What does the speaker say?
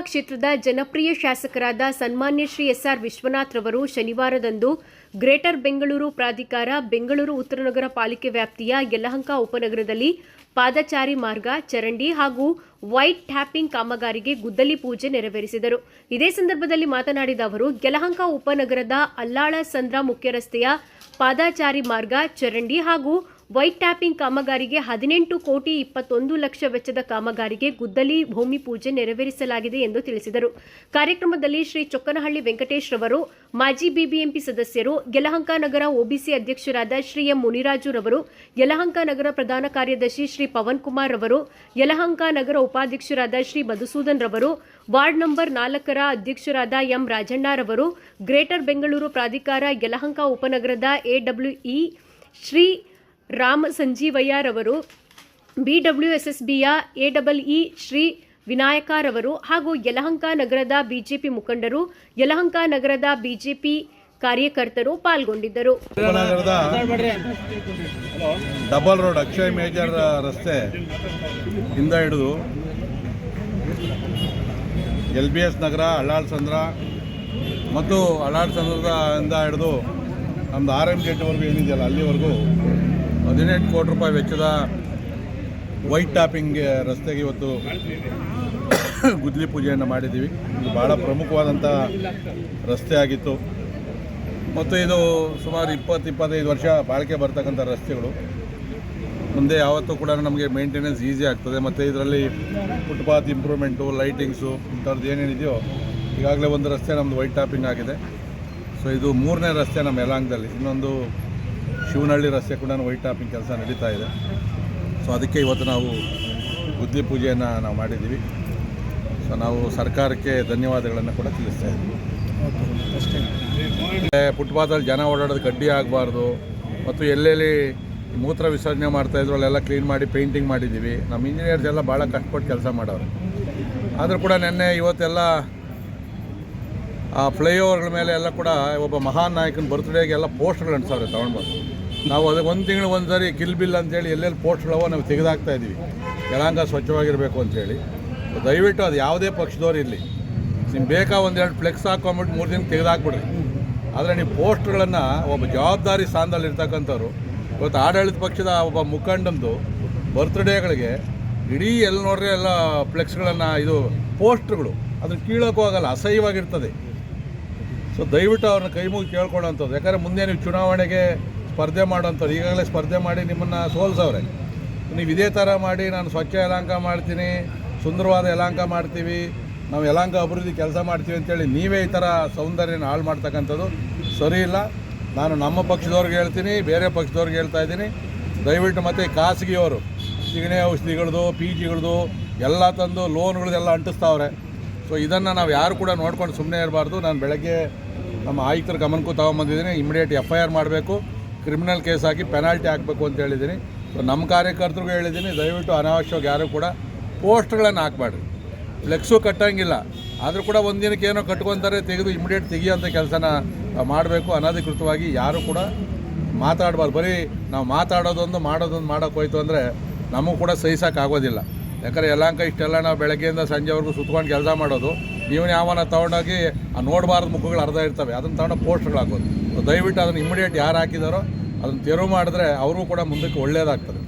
ಕ್ಷೇತ್ರದ ಜನಪ್ರಿಯ ಶಾಸಕರಾದ ಸನ್ಮಾನ್ಯ ಶ್ರೀ ಎಸ್.ಆರ್. ವಿಶ್ವನಾಥ್ ರವರು ಶನಿವಾರದಂದು ಗ್ರೇಟರ್ ಬೆಂಗಳೂರು ಪ್ರಾಧಿಕಾರ ಬೆಂಗಳೂರು ಉತ್ತರ ನಗರ ಪಾಲಿಕೆ ವ್ಯಾಪ್ತಿಯ ಯಲಹಂಕ ಉಪನಗರದಲ್ಲಿ ಪಾದಚಾರಿ ಮಾರ್ಗ, ಚರಂಡಿ ಹಾಗೂ ವೈಟ್ ಟ್ಯಾಪಿಂಗ್ ಕಾಮಗಾರಿಗೆ ಗುದ್ದಲಿ ಪೂಜೆ ನೆರವೇರಿಸಿದರು. ಇದೇ ಸಂದರ್ಭದಲ್ಲಿ ಮಾತನಾಡಿದ ಅವರು, ಯಲಹಂಕ ಉಪನಗರದ ಅಲ್ಲಾಳ ಸಂದ್ರ ಮುಖ್ಯ ರಸ್ತೆಯ ಪಾದಚಾರಿ ಮಾರ್ಗ, ಚರಂಡಿ ಹಾಗೂ ವೈಟ್ ಟ್ಯಾಪಿಂಗ್ ಕಾಮಗಾರಿಗೆ 18,21,00,000 ವೆಚ್ಚದ ಕಾಮಗಾರಿಗೆ ಗುದ್ದಲಿ ಭೂಮಿ ಪೂಜೆ ನೆರವೇರಿಸಲಾಗಿದೆ ಎಂದು ತಿಳಿಸಿದರು. ಕಾರ್ಯಕ್ರಮದಲ್ಲಿ ಶ್ರೀ ಚೊಕ್ಕನಹಳ್ಳಿ ವೆಂಕಟೇಶ್ ರವರು, ಮಾಜಿ ಬಿಬಿಎಂಪಿ ಸದಸ್ಯರು, ಯಲಹಂಕ ನಗರ ಒಬಿಸಿ ಅಧ್ಯಕ್ಷರಾದ ಶ್ರೀ ಎಂ ಮುನಿರಾಜು ರವರು, ಯಲಹಂಕ ನಗರ ಪ್ರಧಾನ ಕಾರ್ಯದರ್ಶಿ ಶ್ರೀ ಪವನ್ ಕುಮಾರ್ ರವರು, ಯಲಹಂಕ ನಗರ ಉಪಾಧ್ಯಕ್ಷರಾದ ಶ್ರೀ ಮಧುಸೂದನ್ ರವರು, ವಾರ್ಡ್ ನಂಬರ್ 4ರ ಅಧ್ಯಕ್ಷರಾದ ಎಂ ರಾಜಣ್ಣ ರವರು, ಗ್ರೇಟರ್ ಬೆಂಗಳೂರು ಪ್ರಾಧಿಕಾರ ಯಲಹಂಕ ಉಪನಗರದ ಎಡಬ್ಲ್ಯೂಇ ಶ್ರೀ ರಾಮ ಸಂಜೀವಯ್ಯ ರವರು, ಬಿಡಬ್ಲ್ಯೂಎಸ್ಎಸ್ಬಿಯ ಎಡಬ್ಲ್ಇ ಶ್ರೀ ವಿನಾಯಕ ರವರು ಹಾಗೂ ಯಲಹಂಕ ನಗರದ ಬಿಜೆಪಿ ಮುಖಂಡರು, ಯಲಹಂಕ ನಗರದ ಬಿಜೆಪಿ ಕಾರ್ಯಕರ್ತರು ಪಾಲ್ಗೊಂಡಿದ್ದರು. ಡಬಲ್ ರೋಡ್ ಅಕ್ಷಯ್ ಮೇಜರ್ ರಸ್ತೆ ಇಂದ ಹಿಡಿದು LBS ನಗರ, ಅಳ್ಳಾಳ್ ಸಂದ್ರ ಮತ್ತು ಅಳ್ಳಾಳ್ ಸಂದ್ರದಿಂದ ಹಿಡಿದು ನಮ್ಮದು RM ಗೇಟ್ವರೆಗೂ ಏನಿದೆಯಲ್ಲ ಅಲ್ಲಿವರೆಗೂ 18 ಕೋಟಿ ರೂಪಾಯಿ ವೆಚ್ಚದ ವೈಟ್ ಟ್ಯಾಪಿಂಗ್ ರಸ್ತೆಗೆ ಇವತ್ತು ಗುದ್ದಲಿ ಪೂಜೆಯನ್ನು ಮಾಡಿದ್ದೀವಿ. ಇದು ಭಾಳ ಪ್ರಮುಖವಾದಂಥ ರಸ್ತೆ ಆಗಿತ್ತು ಮತ್ತು ಇದು ಸುಮಾರು 20-25 ವರ್ಷ ಬಾಳಿಕೆ ಬರ್ತಕ್ಕಂಥ ರಸ್ತೆಗಳು. ಮುಂದೆ ಯಾವತ್ತೂ ಕೂಡ ನಮಗೆ ಮೇಂಟೆನೆನ್ಸ್ ಈಸಿ ಆಗ್ತದೆ ಮತ್ತು ಇದರಲ್ಲಿ ಫುಟ್ಪಾತ್ ಇಂಪ್ರೂವ್ಮೆಂಟು, ಲೈಟಿಂಗ್ಸು ಇಂಥವ್ರದ್ದು ಏನೇನಿದೆಯೋ ಈಗಾಗಲೇ ಒಂದು ರಸ್ತೆ ನಮ್ಮದು ವೈಟ್ ಟ್ಯಾಪಿಂಗ್ ಆಗಿದೆ. ಸೊ ಇದು 3ನೇ ರಸ್ತೆ ನಮ್ಮ ಯಲಹಂಕದಲ್ಲಿ. ಇನ್ನೊಂದು ಶಿವನಹಳ್ಳಿ ರಸ್ತೆ ಕೂಡ ವೈಟ್ ಟ್ಯಾಪಿಂಗ್ ಕೆಲಸ ನಡೀತಾ ಇದೆ. ಸೊ ಅದಕ್ಕೆ ಇವತ್ತು ನಾವು ಗುದ್ದಲಿ ಪೂಜೆಯನ್ನು ನಾವು ಮಾಡಿದ್ದೀವಿ. ಸೊ ನಾವು ಸರ್ಕಾರಕ್ಕೆ ಧನ್ಯವಾದಗಳನ್ನು ಕೂಡ ತಿಳಿಸ್ತಾ ಇದ್ದೀವಿ. ಫುಟ್ಪಾತಲ್ಲಿ ಜನ ಓಡಾಡೋದು ಗಡ್ಡಿ ಆಗಬಾರ್ದು ಮತ್ತು ಎಲ್ಲೆಲ್ಲಿ ಮೂತ್ರ ವಿಸರ್ಜನೆ ಮಾಡ್ತಾಯಿದ್ರು ಅಲ್ಲೆಲ್ಲ ಕ್ಲೀನ್ ಮಾಡಿ ಪೇಂಟಿಂಗ್ ಮಾಡಿದ್ದೀವಿ. ನಮ್ಮ ಇಂಜಿನಿಯರ್ಸ್ ಎಲ್ಲ ಭಾಳ ಕಷ್ಟಪಟ್ಟು ಕೆಲಸ ಮಾಡೋರು. ಆದರೂ ಕೂಡ ಇವತ್ತೆಲ್ಲ ಆ ಫ್ಲೈಓವರ್ಗಳ ಮೇಲೆ ಎಲ್ಲ ಕೂಡ ಒಬ್ಬ ಮಹಾನ್ ನಾಯಕನ ಬರ್ತ್ಡೇಗೆ ಎಲ್ಲ ಪೋಸ್ಟ್ಗಳು ಅಂಟಿಸವ್ರೆ ತೊಗೊಂಡ್ಬಂದು. ನಾವು ಅದಕ್ಕೆ ಒಂದು ತಿಂಗಳು ಒಂದು ಸಾರಿ ಕಿಲ್ ಬಿಲ್ ಅಂತೇಳಿ ಎಲ್ಲೆಲ್ಲಿ ಪೋಸ್ಟ್ಗಳವ ನಾವು ತೆಗೆದಾಕ್ತಾ ಇದ್ದೀವಿ, ಯಲಹಂಕ ಸ್ವಚ್ಛವಾಗಿರಬೇಕು ಅಂಥೇಳಿ. ದಯವಿಟ್ಟು ಅದು ಯಾವುದೇ ಪಕ್ಷದವ್ರು ಇರಲಿ, ನಿಮ್ಗೆ ಬೇಕಾ ಒಂದೆರಡು ಫ್ಲೆಕ್ಸ್ ಹಾಕೊಂಬಿಟ್ಟು 3 ದಿನಕ್ಕೆ ತೆಗೆದಾಕ್ಬಿಡ್ರಿ. ಆದರೆ ನೀವು ಪೋಸ್ಟ್ಗಳನ್ನು ಒಬ್ಬ ಜವಾಬ್ದಾರಿ ಸ್ಥಾನದಲ್ಲಿ ಇರ್ತಕ್ಕಂಥವ್ರು ಇವತ್ತು ಆಡಳಿತ ಪಕ್ಷದ ಒಬ್ಬ ಮುಖಂಡಂದು ಬರ್ತ್ಡೇಗಳಿಗೆ ಇಡೀ ಎಲ್ಲಿ ನೋಡ್ರಿ ಎಲ್ಲ ಫ್ಲೆಕ್ಸ್ಗಳನ್ನು ಇದು ಪೋಸ್ಟ್ಗಳು ಅದನ್ನು ಕೀಳೋಕ್ಕೂ ಆಗಲ್ಲ, ಅಸಹ್ಯವಾಗಿರ್ತದೆ. ಸೊ ದಯವಿಟ್ಟು ಅವ್ರನ್ನ ಕೈ ಮುಗಿ ಕೇಳ್ಕೊಳ್ಳೋಂಥದ್ದು. ಯಾಕಂದರೆ ಮುಂದೆ ನೀವು ಚುನಾವಣೆಗೆ ಸ್ಪರ್ಧೆ ಮಾಡೋಂಥವ್ರು ಈಗಾಗಲೇ ಸ್ಪರ್ಧೆ ಮಾಡಿ ನಿಮ್ಮನ್ನು ಸೋಲ್ಸವ್ರೆ. ನೀವು ಇದೇ ಥರ ಮಾಡಿ ನಾನು ಸ್ವಚ್ಛ ಯಲಹಂಕ ಮಾಡ್ತೀನಿ, ಸುಂದರವಾದ ಯಲಹಂಕ ಮಾಡ್ತೀವಿ, ನಾವು ಯಲಹಂಕ ಅಭಿವೃದ್ಧಿ ಕೆಲಸ ಮಾಡ್ತೀವಿ ಅಂತೇಳಿ ನೀವೇ ಈ ಥರ ಸೌಂದರ್ಯನ ಹಾಳು ಮಾಡ್ತಕ್ಕಂಥದ್ದು ಸರಿ ಇಲ್ಲ. ನಾನು ನಮ್ಮ ಪಕ್ಷದವ್ರಿಗೆ ಹೇಳ್ತೀನಿ, ಬೇರೆ ಪಕ್ಷದವ್ರಿಗೆ ಹೇಳ್ತಾ ಇದ್ದೀನಿ, ದಯವಿಟ್ಟು ಮತ್ತು ಖಾಸಗಿಯವರು ಸಿಗಣೆ ಔಷಧಿಗಳದು, PGಗಳದು ಎಲ್ಲ ತಂದು ಲೋನ್ಗಳದೆಲ್ಲ ಅಂಟಿಸ್ತಾವ್ರೆ. ಸೊ ಇದನ್ನು ನಾವು ಯಾರು ಕೂಡ ನೋಡ್ಕೊಂಡು ಸುಮ್ಮನೆ ಇರಬಾರ್ದು. ನಾನು ಬೆಳಗ್ಗೆ ನಮ್ಮ ಆಯುಕ್ತರ ಗಮನಕ್ಕೂ ತೊಗೊಂಬಂದಿದ್ದೀನಿ. ಇಮಿಡಿಯೇಟ್ FIR ಮಾಡಬೇಕು, ಕ್ರಿಮಿನಲ್ ಕೇಸ್ ಹಾಕಿ ಪೆನಾಲ್ಟಿ ಹಾಕಬೇಕು ಅಂತ ಹೇಳಿದ್ದೀನಿ. ಸೊ ನಮ್ಮ ಕಾರ್ಯಕರ್ತರಿಗೂ ಹೇಳಿದ್ದೀನಿ, ದಯವಿಟ್ಟು ಅನಾವಶ್ಯವಾಗಿ ಯಾರು ಕೂಡ ಪೋಸ್ಟ್ಗಳನ್ನು ಹಾಕಬೇಡ್ರಿ. ಫ್ಲೆಕ್ಸು ಕಟ್ಟಂಗಿಲ್ಲ, ಆದರೂ ಕೂಡ ಒಂದಿನಕ್ಕೆ ಏನೋ ಕಟ್ಕೊತಾರೆ, ತೆಗೆದು ಇಮಿಡಿಯೇಟ್ ತೆಗಿಯೋಂಥ ಕೆಲಸನ ಮಾಡಬೇಕು. ಅನಧಿಕೃತವಾಗಿ ಯಾರು ಕೂಡ ಮಾತಾಡಬಾರ್ದು. ಬರೀ ನಾವು ಮಾತಾಡೋದೊಂದು ಮಾಡೋದೊಂದು ಮಾಡೋಕ್ಕೆ ಹೋಯ್ತು ಅಂದರೆ ನಮಗೂ ಕೂಡ ಸಹಿಸೋಕ್ಕಾಗೋದಿಲ್ಲ. ಯಾಕಂದರೆ ಯಲಹಂಕ ಇಷ್ಟೆಲ್ಲ ನಾವು ಬೆಳಗ್ಗೆಯಿಂದ ಸಂಜೆವರೆಗೂ ಸುತ್ಕೊಂಡು ಕೆಲಸ ಮಾಡೋದು, ಇವನು ಯಾವನ ತೊಗೊಂಡೋಗಿ ನೋಡಬಾರ್ದು ಮುಖಗಳು ಅರ್ಧ ಇರ್ತವೆ, ಅದನ್ನು ತೊಗೊಂಡು ಪೋಸ್ಟ್ಗಳು ಹಾಕೋದು. ದಯವಿಟ್ಟು ಅದನ್ನು ಇಮಿಡಿಯೇಟ್ ಯಾರು ಹಾಕಿದಾರೋ ಅದನ್ನು ತೆರವು ಮಾಡಿದ್ರೆ ಅವ್ರಿಗೂ ಕೂಡ ಮುಂದಕ್ಕೆ ಒಳ್ಳೆಯದಾಗ್ತದೆ.